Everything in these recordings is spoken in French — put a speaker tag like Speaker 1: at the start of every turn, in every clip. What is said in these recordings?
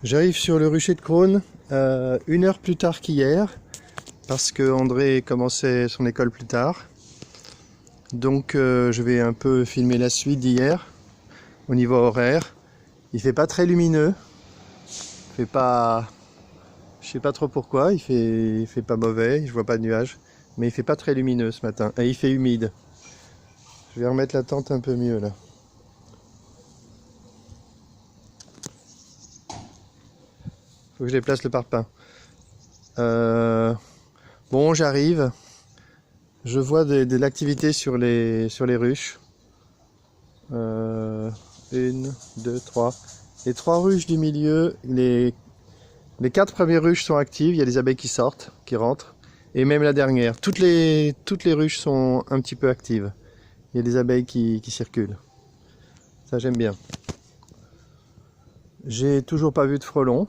Speaker 1: J'arrive sur le rucher de Crosne 1 heure plus tard qu'hier, parce que André commençait son école plus tard. Donc je vais un peu filmer la suite d'hier, au niveau horaire. Il fait pas très lumineux, il fait pas... Je sais pas trop pourquoi, il fait pas mauvais, je vois pas de nuages, mais il fait pas très lumineux ce matin, et il fait humide. Je vais remettre la tente un peu mieux là. Faut que je déplace le parpaing. Bon, j'arrive. Je vois de l'activité sur les ruches. 1, 2, 3. Les 3 ruches du milieu, les 4 premières ruches sont actives. Il y a des abeilles qui sortent, qui rentrent. Et même la dernière. Toutes les ruches sont un petit peu actives. Il y a des abeilles qui circulent. Ça, j'aime bien. J'ai toujours pas vu de frelons.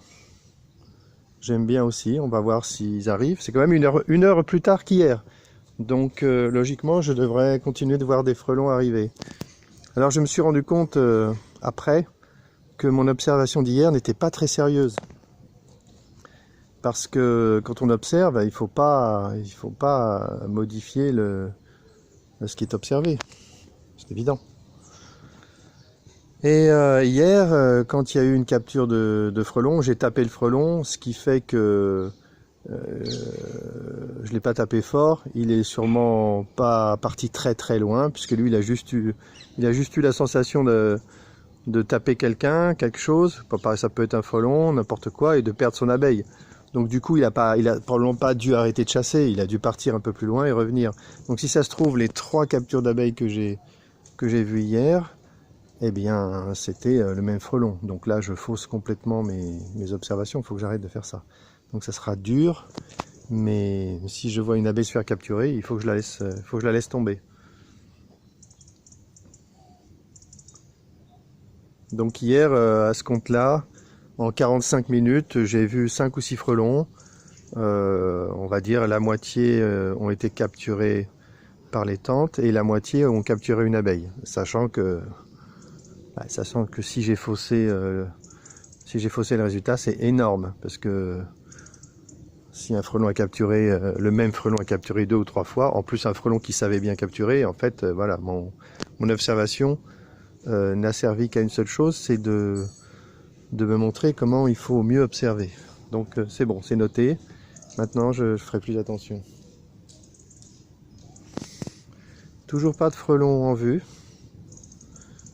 Speaker 1: J'aime bien aussi. On va voir s'ils arrivent. C'est quand même une heure plus tard qu'hier. Donc logiquement, je devrais continuer de voir des frelons arriver. Alors je me suis rendu compte après que mon observation d'hier n'était pas très sérieuse. Parce que quand on observe, il faut pas modifier ce qui est observé. C'est évident. Et hier, quand il y a eu une capture de frelons, j'ai tapé le frelon, ce qui fait que je l'ai pas tapé fort. Il est sûrement pas parti très très loin, puisque lui il a juste eu la sensation de taper quelque chose. Ça peut être un frelon, n'importe quoi, et de perdre son abeille. Donc du coup il a probablement pas dû arrêter de chasser. Il a dû partir un peu plus loin et revenir. Donc si ça se trouve, les 3 captures d'abeilles que j'ai vues hier, eh bien c'était le même frelon. Donc là je fausse complètement mes observations. Il faut que j'arrête de faire ça. Donc ça sera dur, mais si je vois une abeille se faire capturer, il faut que je la laisse tomber. Donc hier, à ce compte-là, en 45 minutes, j'ai vu 5 ou 6 frelons. On va dire la moitié ont été capturés par les tentes et la moitié ont capturé une abeille. Sachant que si j'ai faussé le résultat, c'est énorme, parce que si un frelon a capturé, le même frelon a capturé 2 ou 3 fois, en plus un frelon qui savait bien capturer, en fait, voilà, mon observation n'a servi qu'à une seule chose, c'est de me montrer comment il faut mieux observer. Donc c'est bon, c'est noté. Maintenant, je ferai plus attention. Toujours pas de frelons en vue.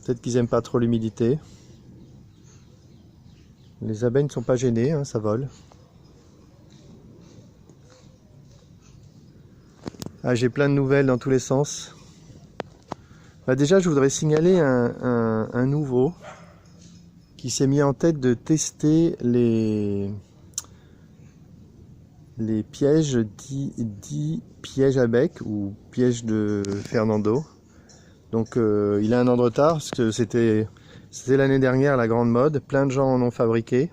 Speaker 1: Peut-être qu'ils aiment pas trop l'humidité. Les abeilles ne sont pas gênées, hein, ça vole. Ah, j'ai plein de nouvelles dans tous les sens. Bah déjà, je voudrais signaler un nouveau qui s'est mis en tête de tester les pièges dits pièges à bec ou pièges de Fernando. Donc il a un an de retard, parce que c'était l'année dernière la grande mode. Plein de gens en ont fabriqué.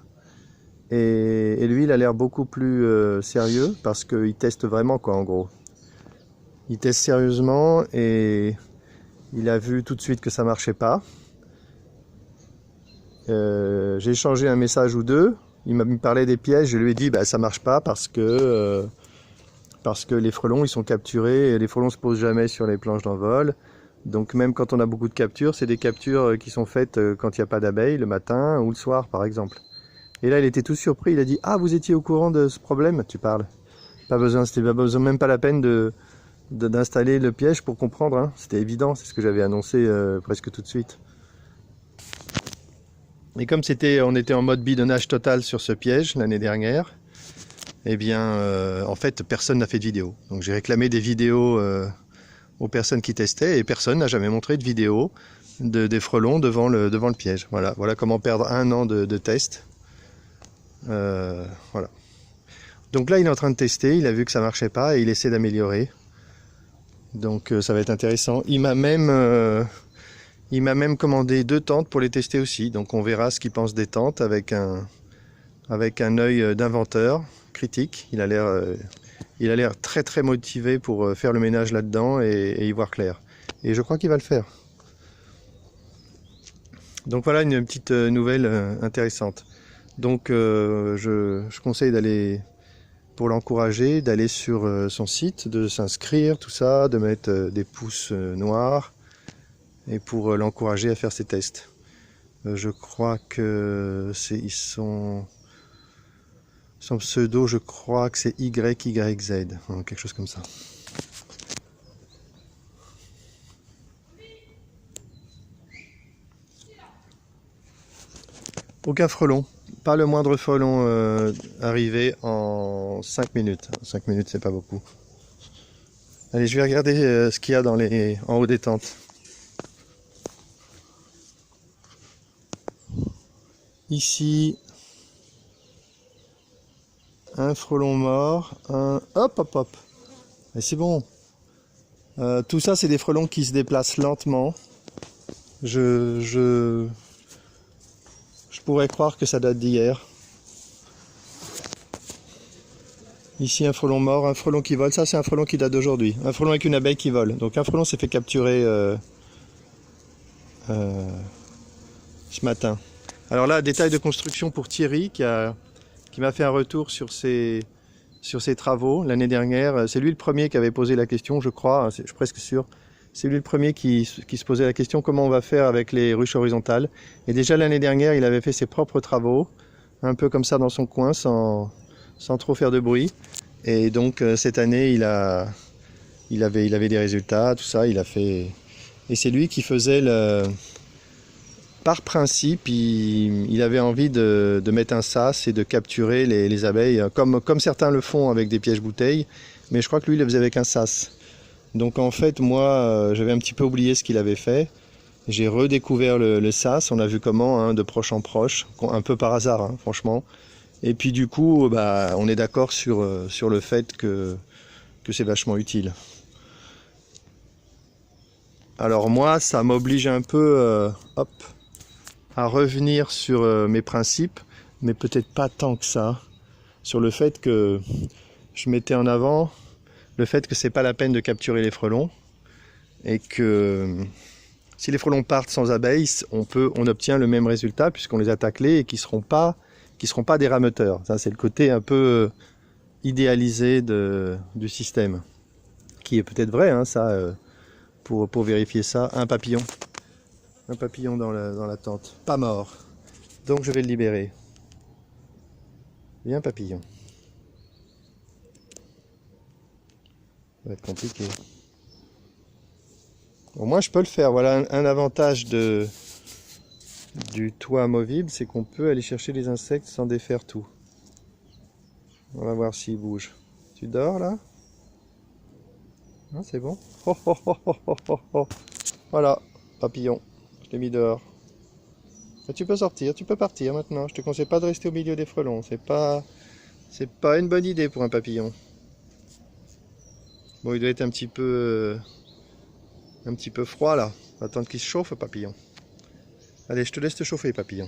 Speaker 1: Et lui, il a l'air beaucoup plus sérieux, parce qu'il teste vraiment, quoi, en gros. Il teste sérieusement et il a vu tout de suite que ça marchait pas. J'ai échangé un message ou deux. Il m'a parlé des pièges. Je lui ai dit bah ça marche pas parce que les frelons ils sont capturés et les frelons se posent jamais sur les planches d'envol. Donc même quand on a beaucoup de captures, c'est des captures qui sont faites quand il n'y a pas d'abeilles, le matin ou le soir par exemple. Et là il était tout surpris. Il a dit ah vous étiez au courant de ce problème? Tu parles. Pas besoin, même pas la peine d'installer le piège pour comprendre, hein. C'était évident, c'est ce que j'avais annoncé presque tout de suite. Et comme on était en mode bidonnage total sur ce piège l'année dernière, eh bien en fait personne n'a fait de vidéo. Donc j'ai réclamé des vidéos aux personnes qui testaient et personne n'a jamais montré de vidéo des frelons devant le piège. Voilà comment perdre 1 an de test. Voilà. Donc là il est en train de tester, il a vu que ça marchait pas et il essaie d'améliorer. Donc ça va être intéressant. Il m'a même commandé 2 tentes pour les tester aussi. Donc on verra ce qu'il pense des tentes avec un œil d'inventeur critique. Il a l'air très très motivé pour faire le ménage là-dedans et y voir clair. Et je crois qu'il va le faire. Donc voilà une petite nouvelle intéressante. Donc je conseille d'aller, pour l'encourager, d'aller sur son site, de s'inscrire, tout ça, de mettre des pouces noirs, et pour l'encourager à faire ses tests. Je crois que son pseudo, je crois que c'est YYZ, hein, quelque chose comme ça. Aucun frelon, pas le moindre frelon arrivé en 5 minutes. 5 minutes, c'est pas beaucoup. Allez, je vais regarder ce qu'il y a en haut des tentes. Ici, un frelon mort, hop. Et c'est bon. Tout ça, c'est des frelons qui se déplacent lentement. Je pourrais croire que ça date d'hier. Ici, un frelon mort, un frelon qui vole. Ça, c'est un frelon qui date d'aujourd'hui. Un frelon avec une abeille qui vole. Donc, un frelon s'est fait capturer ce matin. Alors là, détail de construction pour Thierry, qui m'a fait un retour sur ses travaux l'année dernière. C'est lui le premier qui avait posé la question, je crois, je suis presque sûr. C'est lui le premier qui se posait la question comment on va faire avec les ruches horizontales. Et déjà l'année dernière, il avait fait ses propres travaux, un peu comme ça dans son coin, sans trop faire de bruit. Et donc cette année, il avait des résultats, tout ça, il a fait... Et c'est lui qui faisait Par principe, il avait envie de mettre un sas et de capturer les abeilles, comme certains le font avec des pièges-bouteilles, mais je crois que lui, il le faisait avec un sas. Donc en fait, moi, j'avais un petit peu oublié ce qu'il avait fait. J'ai redécouvert le sas, on a vu comment, hein, de proche en proche, un peu par hasard, hein, franchement. Et puis du coup, bah, on est d'accord sur le fait que c'est vachement utile. Alors moi, ça m'oblige un peu, à revenir sur mes principes, mais peut-être pas tant que ça, sur le fait que je mettais en avant le fait que c'est pas la peine de capturer les frelons, et que si les frelons partent sans abeilles, on obtient le même résultat puisqu'on les a taclés et qui seront pas des rameuteurs. Ça, c'est le côté un peu idéalisé du système, qui est peut-être vrai, hein, ça, pour vérifier ça. Un papillon dans la tente, pas mort, donc je vais le libérer. Viens papillon. Ça va être compliqué. Au moins je peux le faire. Voilà un avantage du toit amovible, c'est qu'on peut aller chercher les insectes sans défaire tout. On va voir s'il bouge. Tu dors là? Non, c'est bon. Voilà, papillon. Je l'ai mis dehors. Et tu peux sortir, tu peux partir maintenant. Je te conseille pas de rester au milieu des frelons. C'est pas une bonne idée pour un papillon. Bon, il doit être un petit peu froid là. Attendre qu'il se chauffe, papillon. Allez, je te laisse te chauffer, papillon.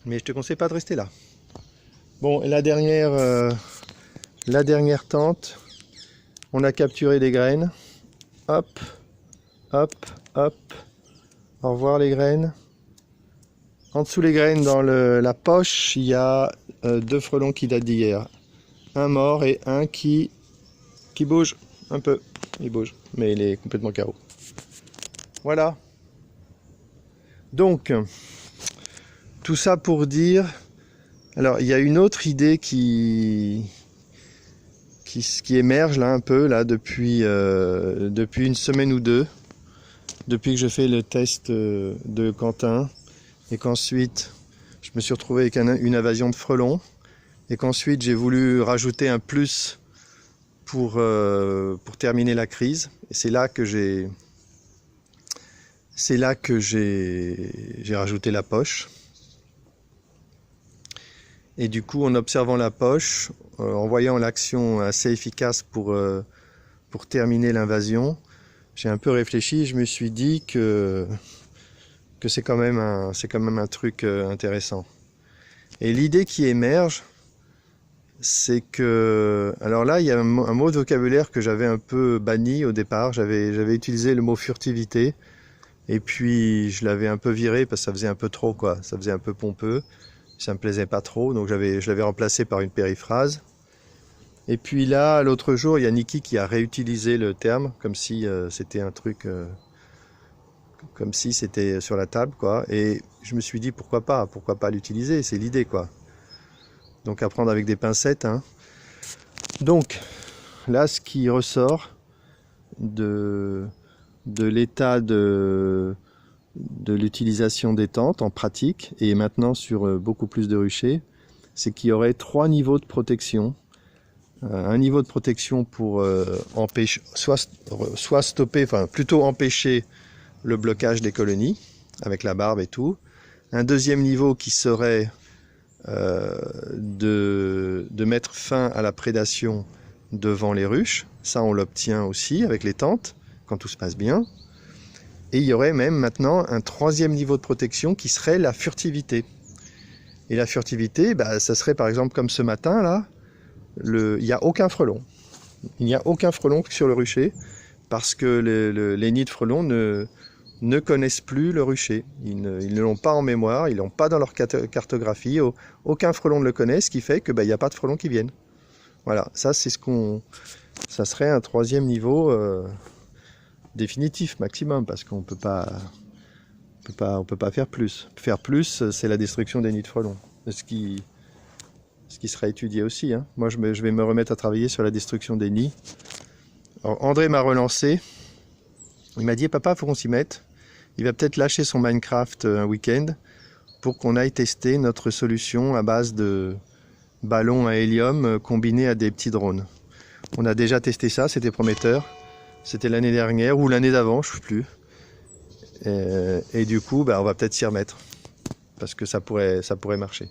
Speaker 1: Mais je te conseille pas de rester là. Bon, et la dernière tente, on a capturé des graines. Hop, hop, hop. Au revoir les graines. En dessous les graines, dans la poche, il y a 2 frelons qui datent d'hier. Un mort et un qui bouge un peu. Il bouge, mais il est complètement KO. Voilà. Donc, tout ça pour dire... Alors, il y a une autre idée qui émerge là un peu là depuis une semaine ou deux, depuis que je fais le test de Quentin, et qu'ensuite je me suis retrouvé avec une invasion de frelons, et qu'ensuite j'ai voulu rajouter un plus pour terminer la crise. Et c'est là que j'ai rajouté la poche. Et du coup, en observant la poche, en voyant l'action assez efficace pour terminer l'invasion, j'ai un peu réfléchi. Je me suis dit que c'est quand même un truc intéressant. Et l'idée qui émerge, c'est que... Alors là, il y a un mot de vocabulaire que j'avais un peu banni au départ. J'avais utilisé le mot furtivité. Et puis je l'avais un peu viré parce que ça faisait un peu trop, quoi. Ça faisait un peu pompeux. Ça me plaisait pas trop, donc je l'avais remplacé par une périphrase. Et puis là, l'autre jour, il y a Niki qui a réutilisé le terme, comme si c'était un truc, comme si c'était sur la table, quoi. Et je me suis dit, pourquoi pas l'utiliser, c'est l'idée, quoi. Donc à prendre avec des pincettes, hein. Donc, là, ce qui ressort de l'état de l'utilisation des tentes en pratique, et maintenant sur beaucoup plus de ruchers, c'est qu'il y aurait 3 niveaux de protection. Un niveau de protection pour empêcher, soit stopper, enfin plutôt empêcher le blocage des colonies, avec la barbe et tout. Un deuxième niveau qui serait de mettre fin à la prédation devant les ruches. Ça, on l'obtient aussi avec les tentes, quand tout se passe bien. Et il y aurait même maintenant un 3e niveau de protection qui serait la furtivité. Et la furtivité, bah, ça serait par exemple comme ce matin, là, il n'y a aucun frelon. Il n'y a aucun frelon sur le rucher, parce que les nids de frelons ne connaissent plus le rucher. Ils ne l'ont pas en mémoire, ils ne l'ont pas dans leur cartographie. Aucun frelon ne le connaît, ce qui fait que, bah, il n'y a pas de frelons qui viennent. Voilà, ça c'est ça serait un 3e niveau définitif, maximum, parce qu'on peut pas faire plus. Faire plus, c'est la destruction des nids de frelons. Ce qui sera étudié aussi, hein. Moi, je vais me remettre à travailler sur la destruction des nids. Alors, André m'a relancé. Il m'a dit, papa, il faut qu'on s'y mette. Il va peut-être lâcher son Minecraft un week-end pour qu'on aille tester notre solution à base de ballons à hélium combinés à des petits drones. On a déjà testé ça, c'était prometteur. C'était l'année dernière ou l'année d'avant, je ne sais plus. Et du coup, bah, on va peut-être s'y remettre parce que ça pourrait marcher.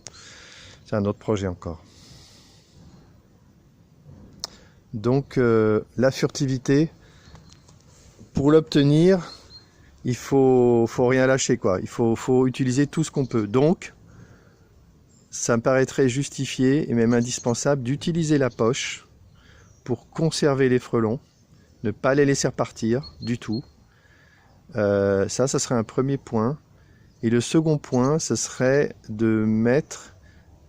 Speaker 1: C'est un autre projet encore. Donc la furtivité, pour l'obtenir, il faut rien lâcher, quoi. Il faut utiliser tout ce qu'on peut. Donc, ça me paraîtrait justifié et même indispensable d'utiliser la poche pour conserver les frelons, ne pas les laisser repartir du tout. Ça serait un premier point. Et le second point, ce serait de mettre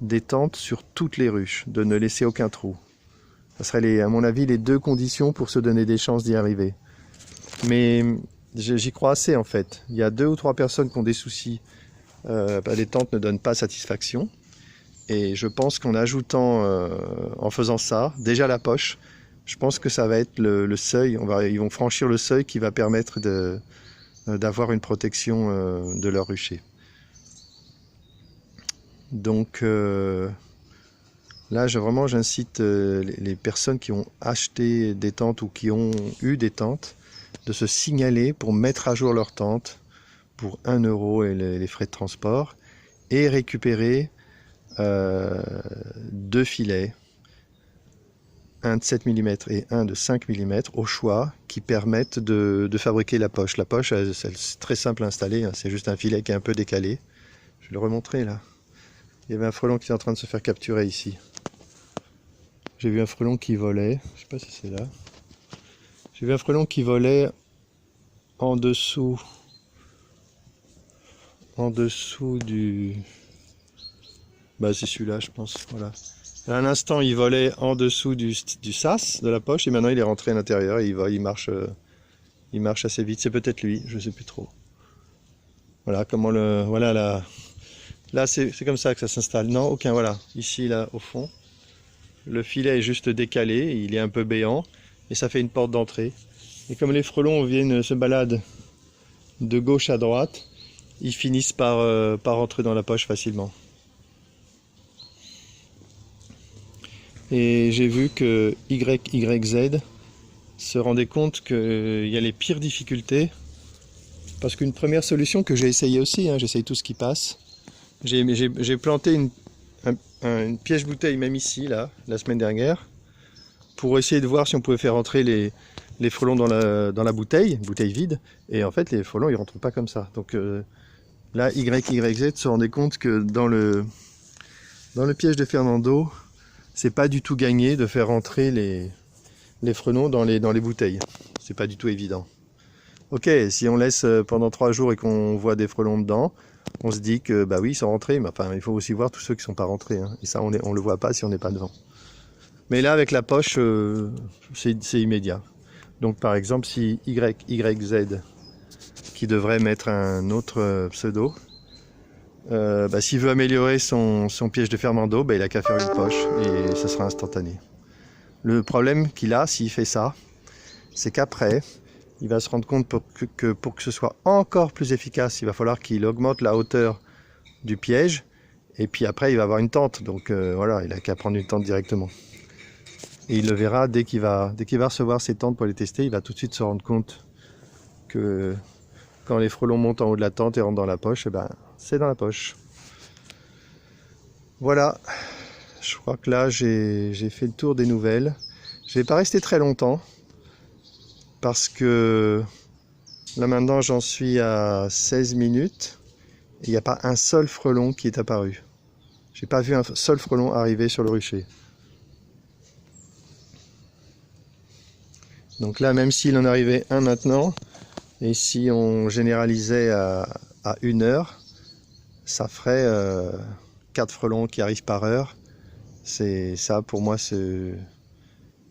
Speaker 1: des tentes sur toutes les ruches, de ne laisser aucun trou. Ça serait, à mon avis, les 2 conditions pour se donner des chances d'y arriver. Mais j'y crois assez, en fait. Il y a 2 ou 3 personnes qui ont des soucis. Les tentes ne donnent pas satisfaction. Et je pense qu'en ajoutant, en faisant ça, déjà la poche, je pense que ça va être le seuil. Ils vont franchir le seuil qui va permettre d'avoir une protection de leur rucher. Donc là, vraiment, j'incite les personnes qui ont acheté des tentes ou qui ont eu des tentes de se signaler pour mettre à jour leur tente pour 1 € et les frais de transport et récupérer 2 filets, un de 7 mm et un de 5 mm au choix qui permettent de fabriquer la poche. La poche, c'est très simple à installer, hein, c'est juste un filet qui est un peu décalé. Je vais le remontrer là. Il y avait un frelon qui est en train de se faire capturer ici. J'ai vu un frelon qui volait, je sais pas si c'est là. J'ai vu un frelon qui volait en dessous du... Bah c'est celui-là je pense, voilà. À un instant il volait en dessous du sas de la poche et maintenant il est rentré à l'intérieur et il marche assez vite. C'est peut-être lui, je sais plus trop. Voilà comment voilà là c'est comme ça que ça s'installe. Non, aucun, voilà. Ici là au fond. Le filet est juste décalé, il est un peu béant et ça fait une porte d'entrée. Et comme les frelons se baladent de gauche à droite, ils finissent par rentrer dans la poche facilement. Et j'ai vu que YYZ se rendait compte qu'il y a les pires difficultés. Parce qu'une première solution que j'ai essayé aussi, hein, j'essaye tout ce qui passe. J'ai planté une piège bouteille même ici, là, la semaine dernière, pour essayer de voir si on pouvait faire rentrer les frelons dans la bouteille vide. Et en fait, les frelons, ils rentrent pas comme ça. Donc là, YYZ se rendait compte que dans le piège de Fernando, c'est pas du tout gagné de faire rentrer les frelons dans les bouteilles. C'est pas du tout évident. Ok, si on laisse pendant 3 jours et qu'on voit des frelons dedans, on se dit que bah oui, ils sont rentrés, mais enfin, il faut aussi voir tous ceux qui sont pas rentrés, hein. Et ça, on le voit pas si on n'est pas devant. Mais là, avec la poche, c'est immédiat. Donc par exemple, si YYZ, qui devrait mettre un autre pseudo, bah, s'il veut améliorer son piège de ferment d'eau, bah, il a qu'à faire une poche et ça sera instantané. Le problème qu'il a, s'il fait ça, c'est qu'après, il va se rendre compte que pour que ce soit encore plus efficace, il va falloir qu'il augmente la hauteur du piège. Et puis après, il va avoir une tente. Donc voilà, il a qu'à prendre une tente directement. Et il le verra dès qu'il va recevoir ses tentes pour les tester, il va tout de suite se rendre compte que quand les frelons montent en haut de la tente et rentrent dans la poche, eh ben, c'est dans la poche. Voilà, je crois que là j'ai fait le tour des nouvelles. Je ne vais pas rester très longtemps parce que là maintenant j'en suis à 16 minutes et il n'y a pas un seul frelon qui est apparu. J'ai pas vu un seul frelon arriver sur le rucher. Donc là, même s'il en arrivait un maintenant, et si on généralisait à 1 heure, ça ferait 4 frelons qui arrivent par heure. C'est ça, pour moi,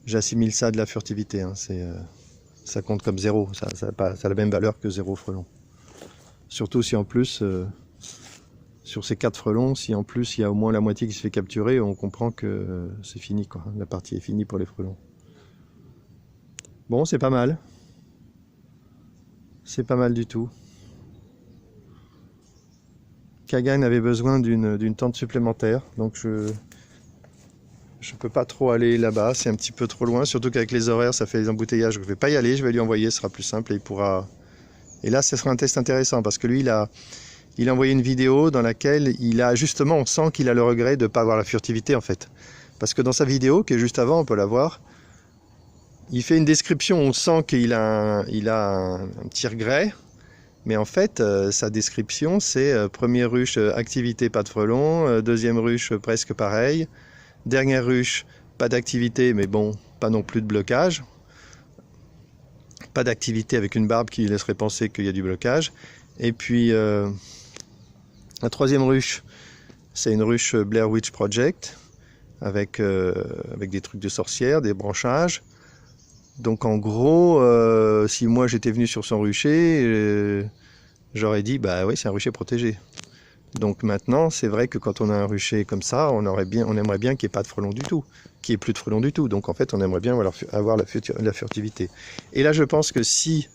Speaker 1: j'assimile ça de la furtivité, hein. Ça compte comme 0, ça a la même valeur que 0 frelon. Surtout si en plus, sur ces 4 frelons, si en plus il y a au moins la moitié qui se fait capturer, on comprend que c'est fini, quoi. La partie est finie pour les frelons. Bon, c'est pas mal. C'est pas mal du tout. Kagan avait besoin d'une tente supplémentaire, donc je peux pas trop aller là-bas, c'est un petit peu trop loin, surtout qu'avec les horaires, ça fait des embouteillages. Je vais pas y aller, je vais lui envoyer, ce sera plus simple et il pourra... Et là, ce sera un test intéressant, parce que lui, il a envoyé une vidéo dans laquelle justement, on sent qu'il a le regret de ne pas avoir la furtivité, en fait. Parce que dans sa vidéo, qui est juste avant, on peut la voir, il fait une description, on sent qu'il a un petit regret, mais en fait, sa description, c'est première ruche, activité, pas de frelon, deuxième ruche, presque pareil, dernière ruche, pas d'activité, mais bon, pas non plus de blocage, pas d'activité avec une barbe qui laisserait penser qu'il y a du blocage, et puis la troisième ruche, c'est une ruche Blair Witch Project, avec des trucs de sorcière, des branchages. Donc en gros, si moi j'étais venu sur son rucher, j'aurais dit bah oui, c'est un rucher protégé. Donc maintenant, c'est vrai que quand on a un rucher comme ça, on aimerait bien qu'il n'y ait pas de frelons du tout, qu'il n'y ait plus de frelons du tout. Donc en fait, on aimerait bien avoir la furtivité. Et là, je pense que si,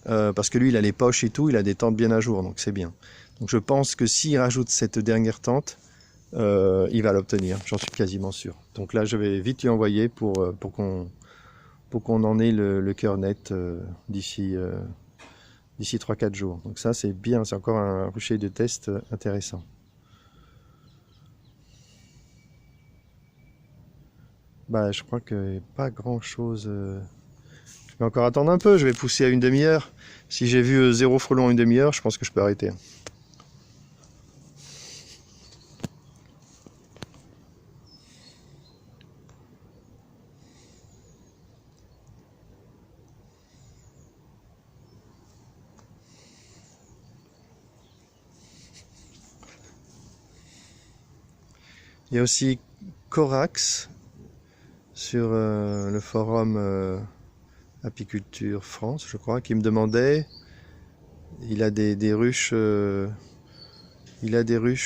Speaker 1: parce que lui, il a les poches et tout, il a des tentes bien à jour, donc c'est bien. Donc je pense que s'il rajoute cette dernière tente, il va l'obtenir, j'en suis quasiment sûr. Donc là, je vais vite lui envoyer pour qu'on en ait le cœur net d'ici 3-4 jours. Donc ça, c'est bien, c'est encore un rucher de test intéressant. Bah, je crois qu'il n'y a pas grand-chose... Je vais encore attendre un peu, je vais pousser à une demi-heure. Si j'ai vu 0 frelon en une demi-heure, je pense que je peux arrêter. Il y a aussi Corax sur le forum Apiculture France, je crois, qui me demandait, il a des ruches,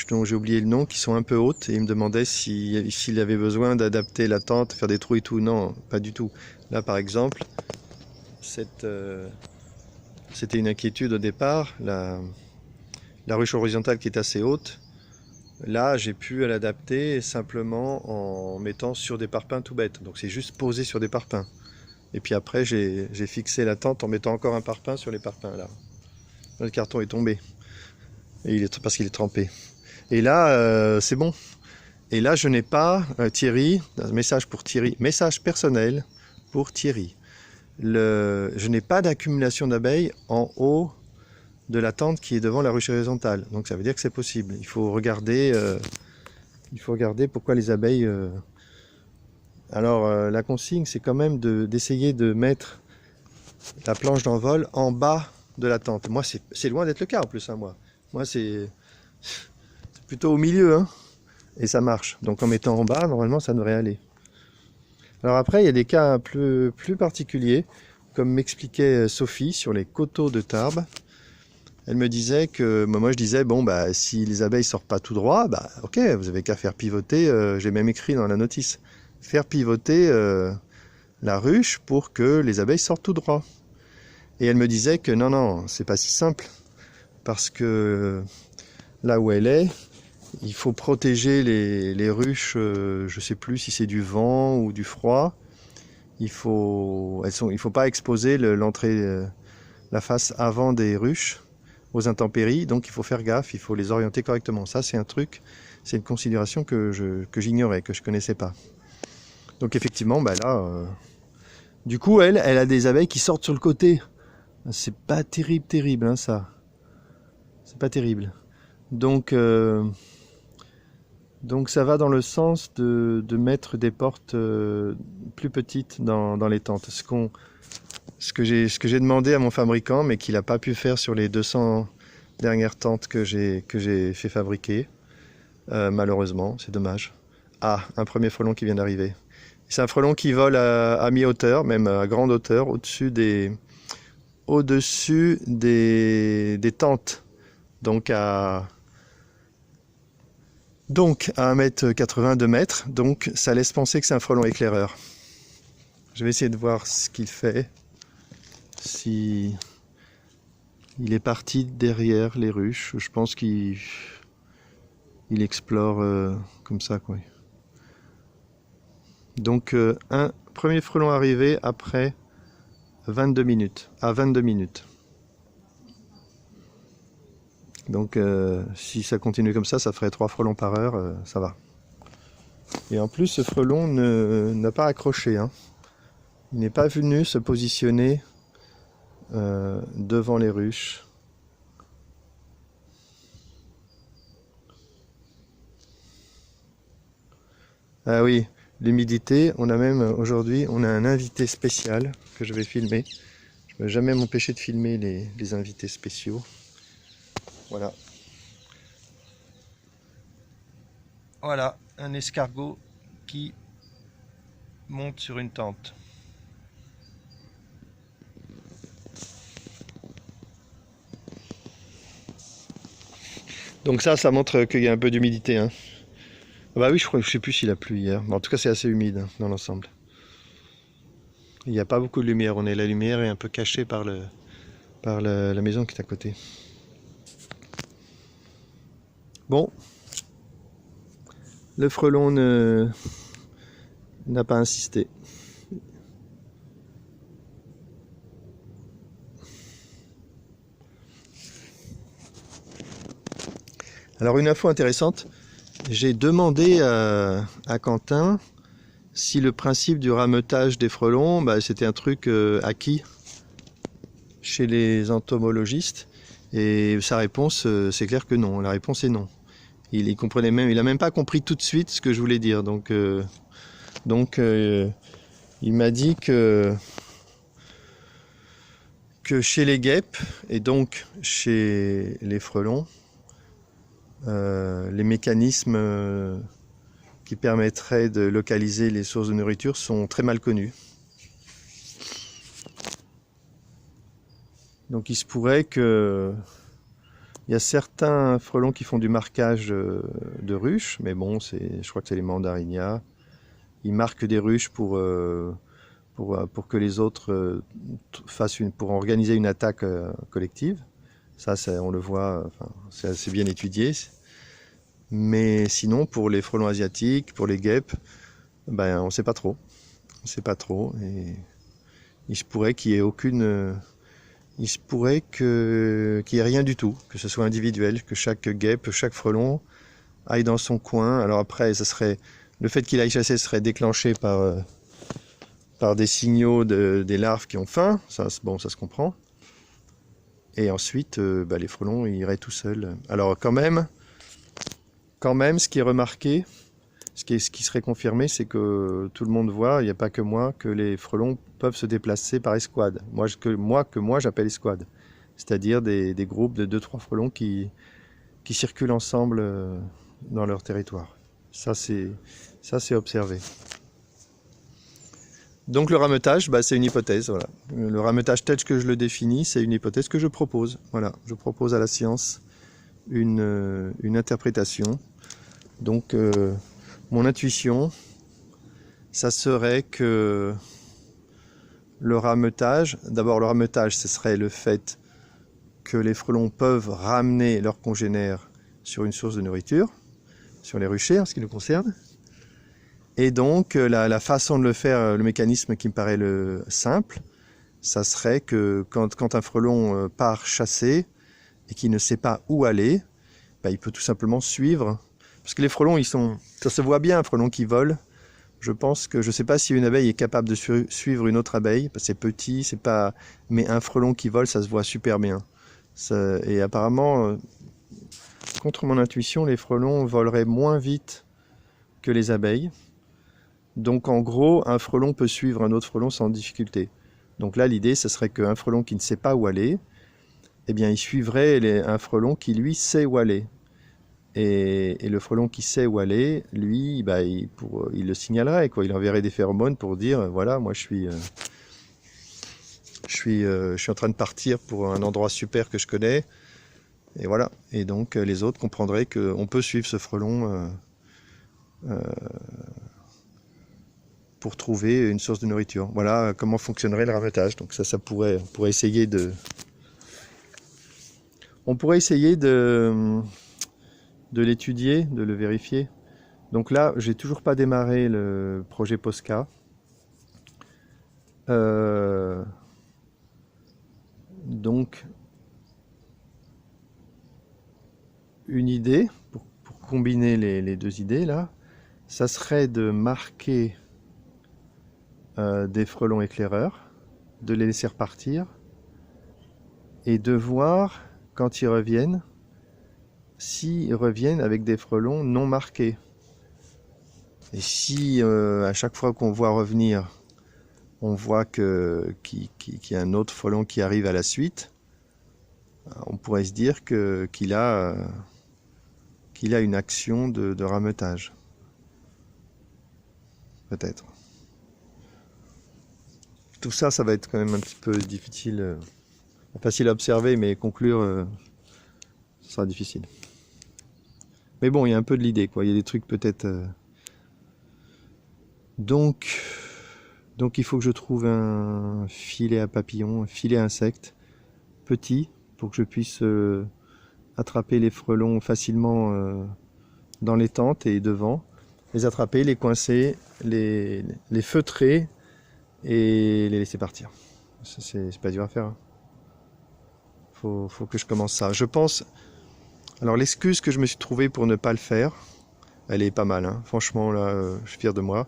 Speaker 1: dont j'ai oublié le nom, qui sont un peu hautes, et il me demandait s'il avait besoin d'adapter la tente, faire des trous et tout. Non, pas du tout. Là, par exemple, c'était une inquiétude au départ, la ruche horizontale qui est assez haute. Là, j'ai pu l'adapter simplement en mettant sur des parpaings tout bêtes. Donc c'est juste posé sur des parpaings. Et puis après, j'ai fixé la tente en mettant encore un parpaing sur les parpaings là. Le carton est tombé. Et parce qu'il est trempé. Et là, c'est bon. Et là, je n'ai pas, Thierry, un message pour Thierry, message personnel pour Thierry. Je n'ai pas d'accumulation d'abeilles en haut de la tente qui est devant la ruche horizontale. Donc ça veut dire que c'est possible. Il faut regarder pourquoi les abeilles... Alors la consigne, c'est quand même d'essayer de mettre la planche d'envol en bas de la tente. Moi, c'est loin d'être le cas en plus. Hein, moi c'est plutôt au milieu. Hein, et ça marche. Donc en mettant en bas, normalement, ça devrait aller. Alors après, il y a des cas plus particuliers, comme m'expliquait Sophie sur les coteaux de Tarbes. Elle me disait que, moi je disais, bon, bah, si les abeilles sortent pas tout droit, bah, ok, vous avez qu'à faire pivoter, j'ai même écrit dans la notice, faire pivoter la ruche pour que les abeilles sortent tout droit. Et elle me disait que non, c'est pas si simple, parce que là où elle est, il faut protéger les ruches, je sais plus si c'est du vent ou du froid. Il faut pas exposer l'entrée, la face avant des ruches aux intempéries, donc il faut faire gaffe, il faut les orienter correctement. Ça, c'est un truc, c'est une considération que j'ignorais, que je connaissais pas. Donc effectivement, bah là, du coup, elle a des abeilles qui sortent sur le côté. C'est pas terrible, hein, ça. C'est pas terrible. Donc ça va dans le sens de mettre des portes plus petites dans les tentes. Ce que j'ai demandé à mon fabricant, mais qu'il n'a pas pu faire sur les 200 dernières tentes que j'ai fait fabriquer. Malheureusement, c'est dommage. Ah, un premier frelon qui vient d'arriver. C'est un frelon qui vole à mi-hauteur, même à grande hauteur, au-dessus des tentes. Donc à 1,80 m, 2 mètres. Donc ça laisse penser que c'est un frelon éclaireur. Je vais essayer de voir ce qu'il fait. Si il est parti derrière les ruches, je pense qu'il explore comme ça, quoi. Donc un premier frelon arrivé après 22 minutes, à 22 minutes. Donc si ça continue comme ça ferait 3 frelons par heure, ça va. Et en plus, ce frelon n'a pas accroché, hein. Il n'est pas venu se positionner devant les ruches. Ah oui, l'humidité, on a même aujourd'hui, on a un invité spécial que je vais filmer. Je ne vais jamais m'empêcher de filmer les invités spéciaux. Voilà. Voilà, un escargot qui monte sur une tente. Donc ça montre qu'il y a un peu d'humidité, hein. Bah oui, je sais plus s'il a plu hier. Mais en tout cas, c'est assez humide, hein, dans l'ensemble. Il n'y a pas beaucoup de lumière. La lumière est un peu cachée par la maison qui est à côté. Bon, le frelon n'a pas insisté. Alors une info intéressante, j'ai demandé à Quentin si le principe du rameutage des frelons, c'était un truc acquis chez les entomologistes, et sa réponse, c'est clair que non. La réponse est non. Il a même pas compris tout de suite ce que je voulais dire. Donc il m'a dit que chez les guêpes et donc chez les frelons, les mécanismes qui permettraient de localiser les sources de nourriture sont très mal connus. Donc il se pourrait que il y a certains frelons qui font du marquage de ruches, mais bon, je crois que c'est les mandarinia. Ils marquent des ruches pour que les autres pour organiser une attaque collective. Ça, on le voit, enfin, c'est assez bien étudié. Mais sinon, pour les frelons asiatiques, pour les guêpes, on ne sait pas trop. On ne sait pas trop. Et il se pourrait qu'il y ait il se pourrait qu'il n'y ait rien du tout, que ce soit individuel, que chaque guêpe, chaque frelon aille dans son coin. Alors après, le fait qu'il aille chasser serait déclenché par des signaux des larves qui ont faim. Ça se comprend. Et ensuite, les frelons iraient tout seuls. Alors quand même, ce qui est remarqué, ce qui serait confirmé, c'est que tout le monde voit, il n'y a pas que moi, que les frelons peuvent se déplacer par escouade. Moi j'appelle escouade. c'est-à-dire des groupes de 2-3 frelons qui circulent ensemble dans leur territoire. Ça c'est observé. Donc le rameutage, c'est une hypothèse. Voilà. Le rameutage tel que je le définis, c'est une hypothèse que je propose. Voilà. Je propose à la science une interprétation. Donc mon intuition, ça serait que le rameutage, d'abord le rameutage, ce serait le fait que les frelons peuvent ramener leurs congénères sur une source de nourriture, sur les ruchers en ce qui nous concerne. Et donc la façon de le faire, le mécanisme qui me paraît le simple, ça serait que quand un frelon part chasser et qu'il ne sait pas où aller, il peut tout simplement suivre. Parce que les frelons, ça se voit bien, un frelon qui vole. Je ne sais pas si une abeille est capable de suivre une autre abeille, parce que c'est petit, c'est pas. Mais un frelon qui vole, ça se voit super bien. Et apparemment, contre mon intuition, les frelons voleraient moins vite que les abeilles. Donc en gros, un frelon peut suivre un autre frelon sans difficulté. Donc là, l'idée, ce serait qu'un frelon qui ne sait pas où aller, eh bien, il suivrait un frelon qui, lui, sait où aller. Et le frelon qui sait où aller, lui, il le signalerait, quoi. Il enverrait des phéromones pour dire, voilà, moi je suis en train de partir pour un endroit super que je connais. Et voilà. Et donc les autres comprendraient qu'on peut suivre ce frelon pour trouver une source de nourriture. Voilà comment fonctionnerait le rameutage. Donc on pourrait essayer de l'étudier, de le vérifier. Donc là, j'ai toujours pas démarré le projet Posca. Donc, une idée, pour combiner les deux idées là, ça serait de marquer des frelons éclaireurs, de les laisser repartir, et de voir, quand ils reviennent, s'ils reviennent avec des frelons non marqués. Et si à chaque fois qu'on voit revenir, on voit qu'il y a un autre frelon qui arrive à la suite, on pourrait se dire qu'il a une action de rameutage. Peut-être. Tout ça, ça va être quand même un petit peu difficile, facile à observer, mais conclure, ce sera difficile. Mais bon, il y a un peu de l'idée, quoi. Il y a des trucs peut-être. Donc, il faut que je trouve un filet à papillons, un filet à insectes, petit, pour que je puisse attraper les frelons facilement dans les tentes et devant, les attraper, les coincer, les feutrer et les laisser partir. C'est pas dur à faire. Hein. Faut que je commence ça. Je pense. Alors l'excuse que je me suis trouvé pour ne pas le faire, elle est pas mal. Hein. Franchement là, je suis fier de moi.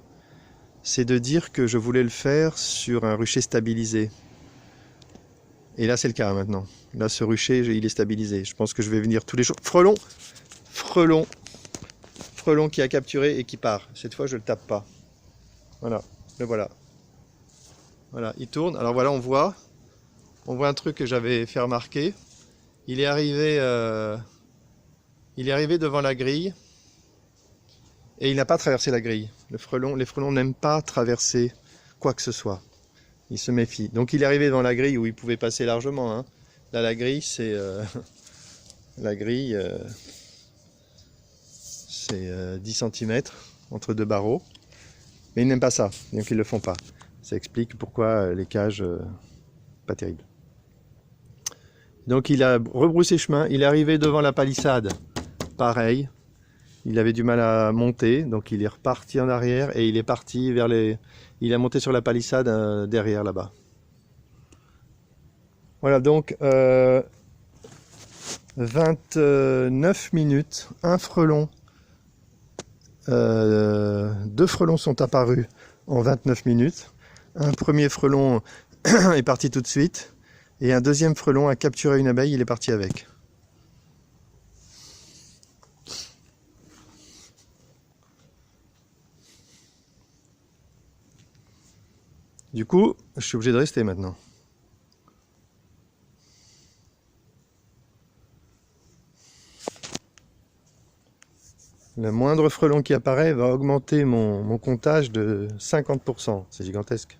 Speaker 1: C'est de dire que je voulais le faire sur un rucher stabilisé. Et là c'est le cas maintenant. Là ce rucher il est stabilisé. Je pense que je vais venir tous les jours. Frelon qui a capturé et qui part. Cette fois je le tape pas. Voilà, le voilà. Voilà, il tourne. Alors voilà, on voit un truc que j'avais fait remarquer. Il est arrivé devant la grille et il n'a pas traversé la grille. Les frelons n'aiment pas traverser quoi que ce soit. Ils se méfient. Donc il est arrivé devant la grille où il pouvait passer largement. Hein. Là, la grille, c'est c'est 10 cm entre deux barreaux. Mais ils n'aiment pas ça, donc ils ne le font pas. Ça explique pourquoi les cages, pas terribles. Donc il a rebroussé chemin, il est arrivé devant la palissade, pareil. Il avait du mal à monter, donc il est reparti en arrière et il est parti vers les... Il a monté sur la palissade derrière là-bas. Voilà, donc 29 minutes, un frelon. 2 frelons sont apparus en 29 minutes. Un premier frelon est parti tout de suite. Et un deuxième frelon a capturé une abeille, il est parti avec. Du coup, je suis obligé de rester maintenant. Le moindre frelon qui apparaît va augmenter mon comptage de 50%. C'est gigantesque.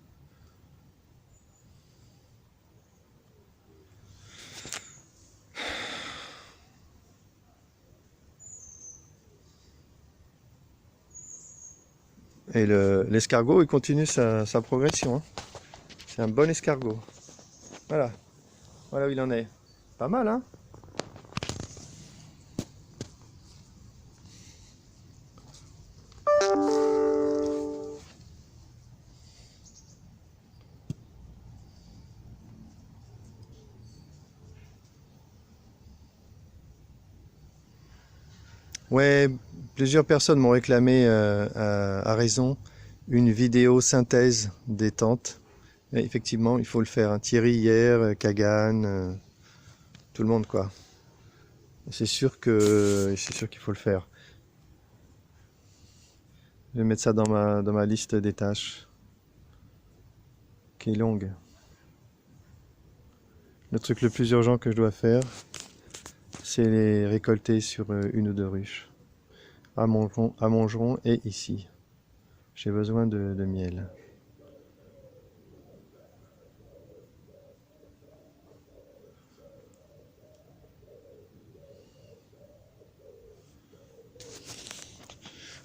Speaker 1: Et l'escargot, il continue sa progression, hein. C'est un bon escargot. Voilà. Voilà où il en est. Pas mal, hein? Ouais, plusieurs personnes m'ont réclamé à raison une vidéo synthèse des tentes. Et effectivement, il faut le faire, hein. Thierry hier, Kagan, tout le monde quoi. C'est sûr qu'il faut le faire. Je vais mettre ça dans ma liste des tâches, qui est longue. Le truc le plus urgent que je dois faire, c'est les récolter sur une ou deux ruches. À Montgeron et ici. J'ai besoin de miel.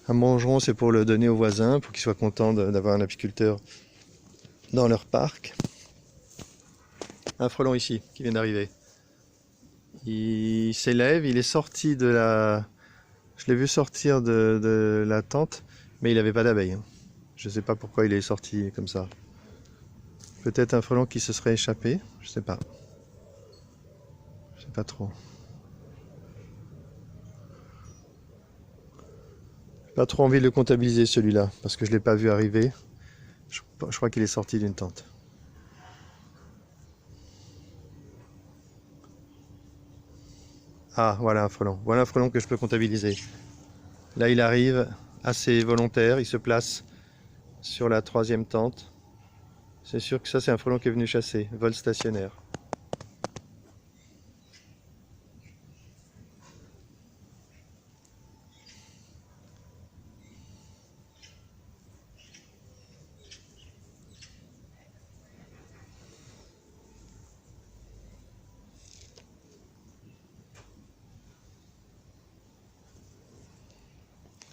Speaker 1: À Montgeron, c'est pour le donner aux voisins, pour qu'ils soient contents d'avoir un apiculteur dans leur parc. Un frelon ici, qui vient d'arriver. Il s'élève, il est sorti de la... Je l'ai vu sortir de la tente, mais il n'avait pas d'abeilles, hein. Je ne sais pas pourquoi il est sorti comme ça. Peut-être un frelon qui se serait échappé, je sais pas. Je sais pas trop. J'ai pas trop envie de le comptabiliser celui-là, parce que je l'ai pas vu arriver. Je crois qu'il est sorti d'une tente. Ah, voilà un frelon. Voilà un frelon que je peux comptabiliser. Là, il arrive assez volontaire, il se place sur la troisième tente. C'est sûr que ça, c'est un frelon qui est venu chasser, vol stationnaire.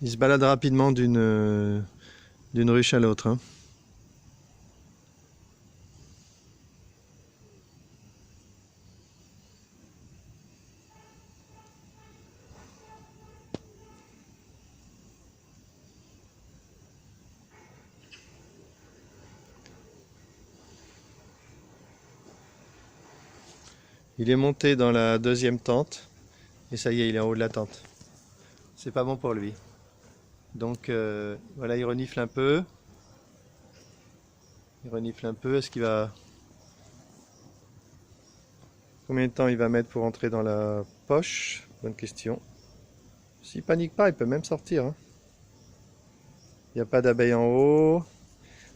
Speaker 1: Il se balade rapidement d'une ruche à l'autre, hein. Il est monté dans la deuxième tente et ça y est, il est en haut de la tente. C'est pas bon pour lui. Donc voilà, il renifle un peu. Il renifle un peu. Est-ce qu'il va... Combien de temps il va mettre pour entrer dans la poche? Bonne question. S'il panique pas, il peut même sortir, hein. Il n'y a pas d'abeilles en haut.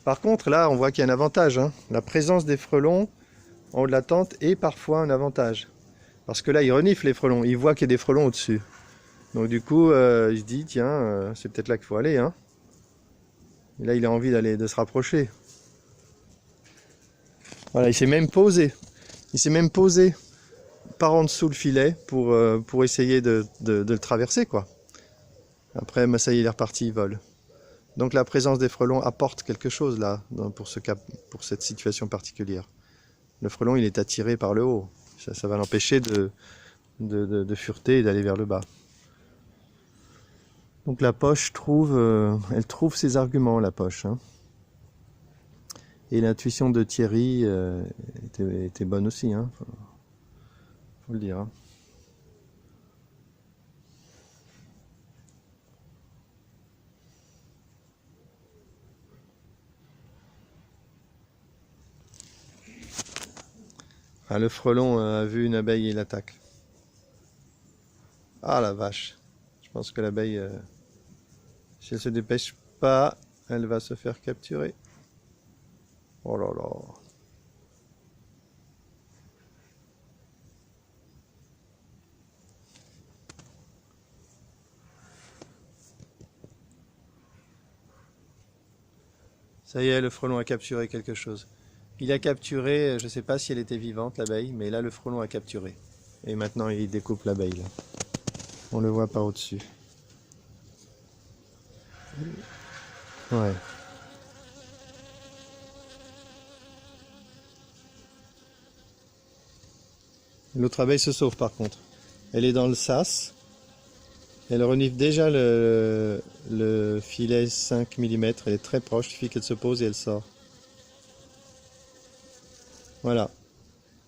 Speaker 1: Par contre, là, on voit qu'il y a un avantage, hein. La présence des frelons en haut de la tente est parfois un avantage. Parce que là, il renifle les frelons. Il voit qu'il y a des frelons au-dessus. Donc du coup, il se dit, tiens, c'est peut-être là qu'il faut aller, hein. Et là, il a envie de se rapprocher. Voilà, il s'est même posé. Il s'est même posé par en dessous le filet pour essayer de le traverser, quoi. Après, ça y est, il est reparti, il vole. Donc la présence des frelons apporte quelque chose là, pour ce cas, pour cette situation particulière. Le frelon, il est attiré par le haut. Ça va l'empêcher de fureter et d'aller vers le bas. Donc la poche elle trouve ses arguments, la poche, hein. Et l'intuition de Thierry était bonne aussi, hein, faut le dire, hein. Ah, le frelon a vu une abeille et l'attaque. Ah la vache. Je pense que l'abeille, si elle se dépêche pas, elle va se faire capturer. Oh là là. Ça y est, le frelon a capturé quelque chose. Il a capturé, je ne sais pas si elle était vivante, l'abeille, mais là, le frelon a capturé. Et maintenant, il découpe l'abeille, là. On le voit par au-dessus. Ouais. L'autre abeille se sauve, par contre. Elle est dans le sas. Elle renifle déjà le filet 5 mm. Elle est très proche, il suffit qu'elle se pose et elle sort. Voilà.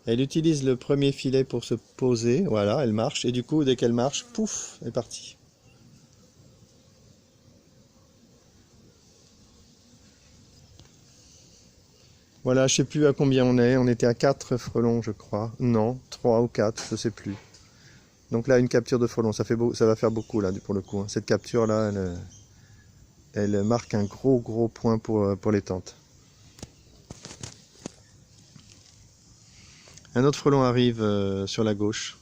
Speaker 1: Elle utilise le premier filet pour se poser. Voilà, elle marche. Et du coup, dès qu'elle marche, pouf, elle est partie. Voilà, je sais plus à combien on est. On était à 4 frelons, je crois. Non, 3 ou 4, je sais plus. Donc là, une capture de frelon, ça va faire beaucoup là pour le coup. Cette capture-là, elle marque un gros point pour les tentes. Un autre frelon arrive sur la gauche.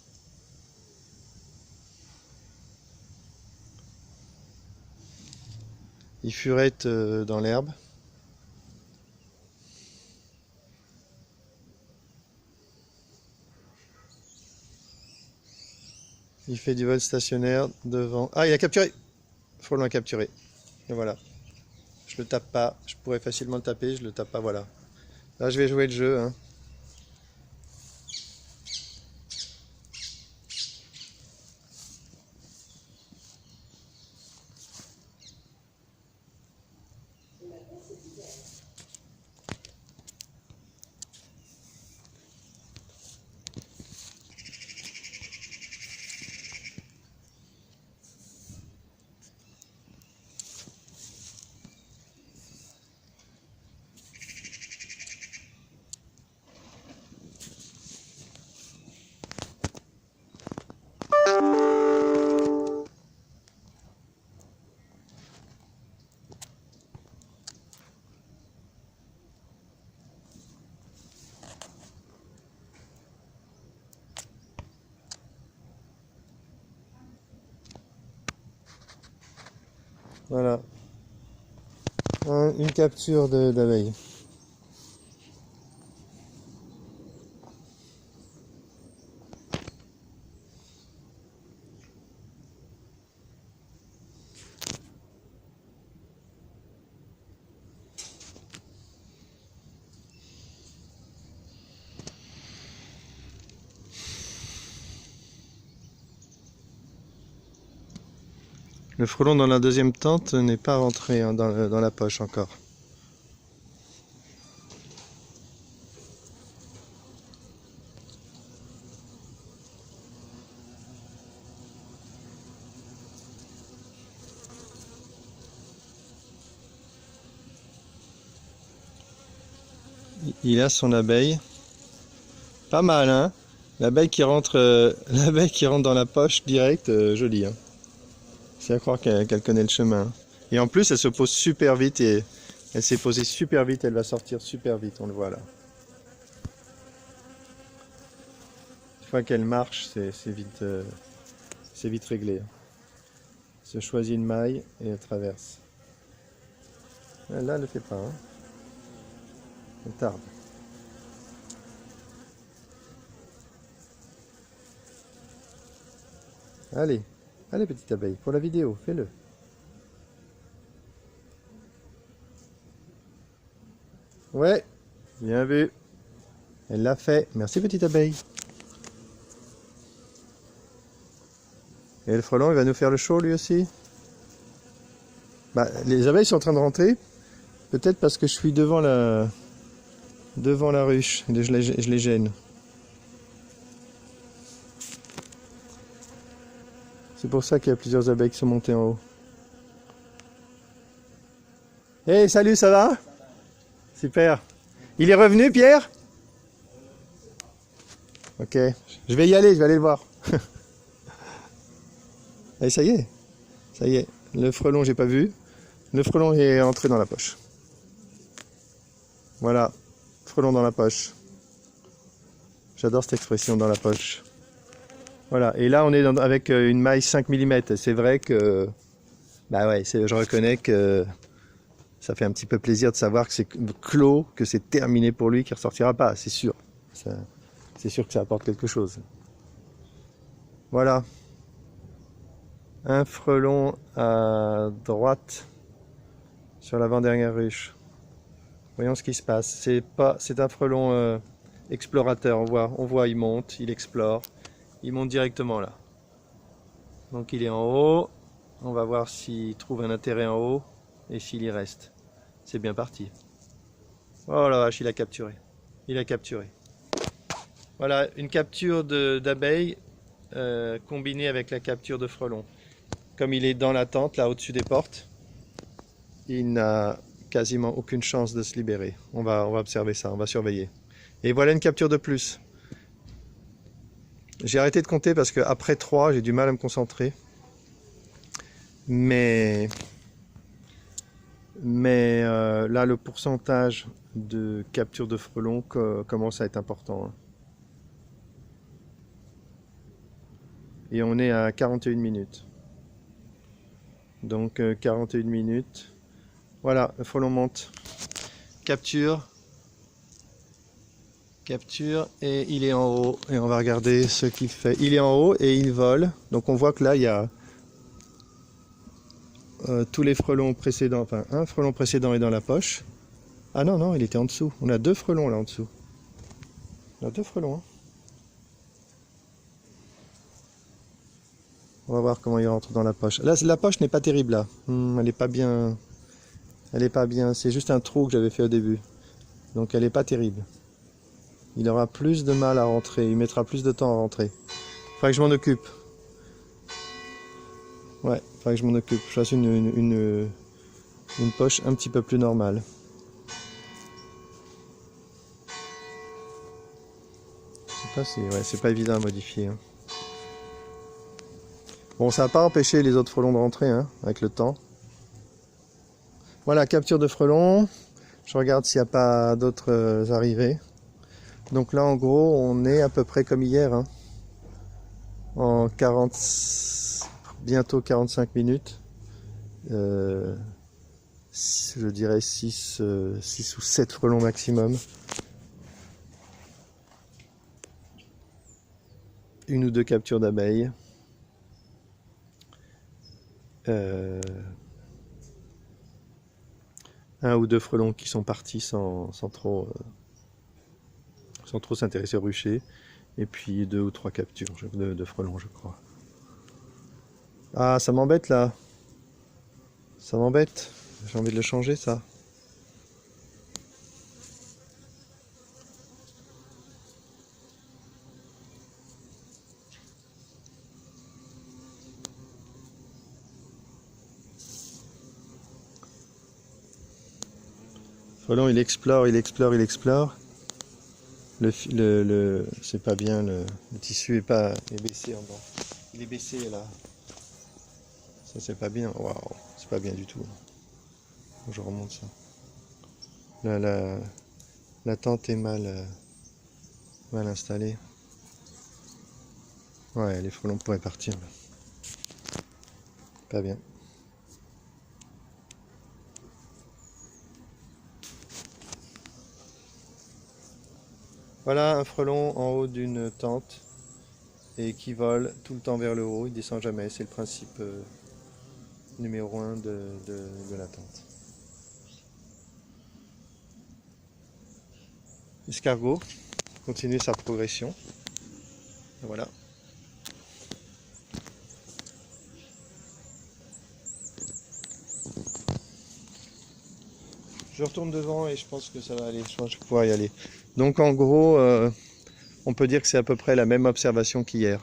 Speaker 1: Il furette dans l'herbe. Il fait du vol stationnaire devant. Ah, il a capturé! Frelon a capturé. Et voilà. Je le tape pas. Je pourrais facilement le taper, je le tape pas, voilà. Là, je vais jouer le jeu, hein. Voilà. Une capture d'abeille. Le frelon dans la deuxième tente n'est pas rentré hein, dans la poche encore. Il a son abeille. Pas mal, hein? L'abeille qui rentre dans la poche direct, jolie. Hein? C'est à croire qu'elle connaît le chemin. Et en plus, elle se pose super vite et elle s'est posée super vite. Elle va sortir super vite, on le voit là. Une fois qu'elle marche, c'est vite réglé. Elle se choisit une maille et elle traverse. Là, elle ne le fait pas. Hein? Elle tarde. Allez, allez petite abeille, pour la vidéo, fais-le. Ouais, bien vu. Elle l'a fait. Merci petite abeille. Et le frelon, il va nous faire le show lui aussi. Bah, les abeilles sont en train de rentrer. Peut-être parce que je suis devant la ruche. Et je les gêne. C'est pour ça qu'il y a plusieurs abeilles qui sont montées en haut. Hey, salut, ça va? Super. Il est revenu, Pierre? Ok. Je vais y aller, je vais aller le voir. Et ça y est. Ça y est. Le frelon, j'ai pas vu. Le frelon est entré dans la poche. Voilà. Frelon dans la poche. J'adore cette expression, dans la poche. Voilà. Et là, on est avec une maille 5 mm. C'est vrai que... Bah ouais, je reconnais que ça fait un petit peu plaisir de savoir que c'est clos, que c'est terminé pour lui, qu'il ne ressortira pas, c'est sûr. C'est sûr que ça apporte quelque chose. Voilà. Un frelon à droite sur l'avant-dernière ruche. Voyons ce qui se passe. C'est un frelon explorateur. On voit, il monte, il explore. Il monte directement là. Donc il est en haut. On va voir s'il trouve un intérêt en haut et s'il y reste. C'est bien parti. Oh la vache, il a capturé. Il a capturé. Voilà, une capture d'abeille combinée avec la capture de frelon. Comme il est dans la tente, là au-dessus des portes, il n'a quasiment aucune chance de se libérer. On va observer ça, on va surveiller. Et voilà une capture de plus. J'ai arrêté de compter parce qu'après 3, j'ai du mal à me concentrer. Mais là, le pourcentage de capture de frelons commence à être important. Et on est à 41 minutes. Donc 41 minutes. Voilà, le frelon monte. Capture. Capture et il est en haut. Et on va regarder ce qu'il fait. Il est en haut et il vole. Donc on voit que là, il y a tous les frelons précédents. Enfin, un frelon précédent est dans la poche. Ah non, non, il était en dessous. On a 2 frelons là en dessous. On a 2 frelons. Hein. On va voir comment il rentre dans la poche. Là, la poche n'est pas terrible là. Elle n'est pas bien. Elle est pas bien. C'est juste un trou que j'avais fait au début. Donc elle n'est pas terrible. Il aura plus de mal à rentrer. Il mettra plus de temps à rentrer. Faudrait que je m'en occupe. Ouais, faudrait que je m'en occupe. Je fasse une poche un petit peu plus normale. Je sais pas si. Ouais, c'est pas évident à modifier. Hein. Bon, ça n'a pas empêché les autres frelons de rentrer, hein, avec le temps. Voilà, capture de frelons. Je regarde s'il n'y a pas d'autres arrivées. Donc là, en gros, on est à peu près comme hier. Hein, en 40, bientôt 45 minutes. Je dirais 6 ou 7 frelons maximum. Une ou deux captures d'abeilles. Un ou deux frelons qui sont partis sans trop s'intéresser au rucher. Et puis 2 ou 3 captures de frelons, je crois. Ah, ça m'embête là. Ça m'embête. J'ai envie de le changer, ça. Frelon, il explore, il explore, il explore. C'est pas bien, le tissu est baissé en bas. Il est baissé là. Ça c'est pas bien. Waouh, c'est pas bien du tout. Je remonte ça. La tente est mal installée. Ouais, les frelons pourraient partir là. Pas bien. Voilà un frelon en haut d'une tente et qui vole tout le temps vers le haut, il descend jamais, c'est le principe numéro 1 de la tente. Escargot continue sa progression. Voilà. Je retourne devant et je pense que ça va aller, je pense que je vais pouvoir y aller. Donc en gros, on peut dire que c'est à peu près la même observation qu'hier.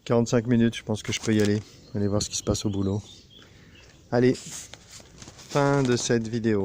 Speaker 1: 45 minutes, je pense que je peux y aller. Aller voir ce qui se passe au boulot. Allez, fin de cette vidéo.